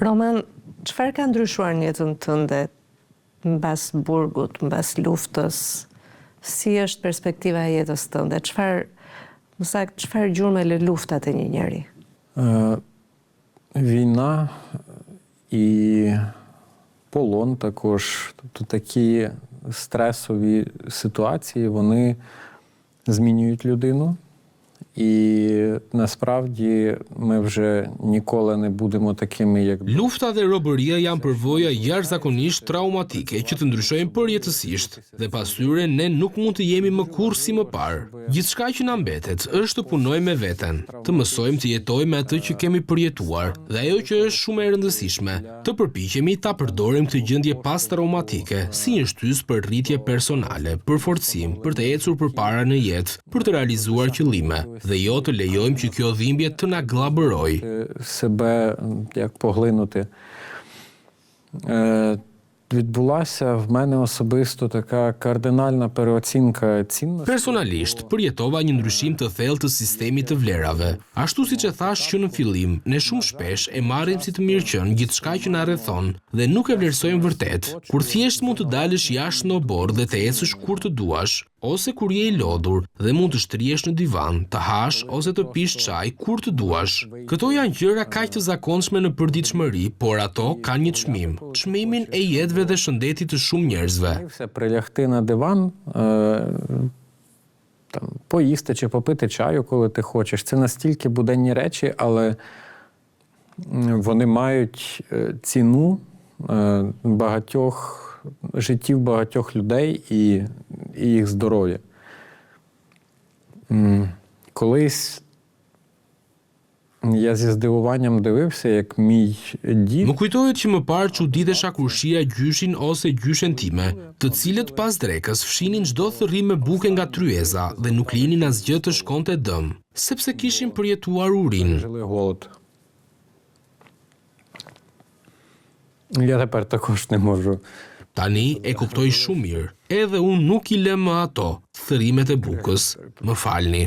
Roman, çfarë ka ndryshuar në jetën tënde mbas burgut, mbas luftës? Si është perspektiva e jetës tënde? Çfarë gjurmë le luftat e një njeri? Війна і полон також, тобто такі стресові ситуації, вони змінюють людину. І насправді ми вже ніколи не будемо такими, як... Lufta dhe robëria janë përvoja jashtëzakonisht traumatike që të ndryshojnë përjetësisht, dhe pas tyre ne nuk mund të jemi më kurrë si më parë. Gjithçka që na mbetet është të punojmë me veten, të mësojmë të jetojmë me atë që kemi përjetuar, dhe ajo që është shumë e rëndësishme, të përpiqemi ta përdorim këtë gjendje pas-traumatike si një shtys për rritje personale, për forcim, për të ecur përpara në jetë, për të realizuar qëllime. Dhe jo të lejojmë që kjo dhimbje të na glabëroj. Себе як поглинути. Відбулася в мене особисто така кардинальна переоцінка цінностей. Personalisht, përjetova një ndryshim të thellë të sistemit të vlerave. Ashtu siç e thash që në fillim, ne shumë shpesh e marrim si të mirëqen gjithçka që na rrethon dhe nuk e vlerësojmë vërtet. Kur thjesht mund të dalësh jashtë në oborr dhe të ecësh kur të duash, ose kur je I lodhur dhe mund të shtrihesh në divan, të hash ose të pish çaj kur të duash. Këto janë gjëra kaq të zakonshme në përditshmëri, por ato kanë një çmim, çmimin e jetëve dhe shëndetit të shumë njerëzve. Прилягти на диван, поїсти чи попити чаю, коли ти хочеш. Це настільки буденні речі, але вони мають ціну життів багатьох людей і їх здоров'я. Колись я зі здивуванням дивився, як мій дід... Më kujtohet që më parë çuditesha kur shija gjyshin ose gjyshen time, të cilët pas drekës fshinin çdo thërrim me buke nga tryeza dhe nuk linin asgjë të shkonte dëm, sepse kishin përjetuar urinë. Жили голод. Я тепер також не можу. Tani e kuptoj shumë mirë, edhe unë nuk I lëm më ato, thërrimet e bukës, më falni.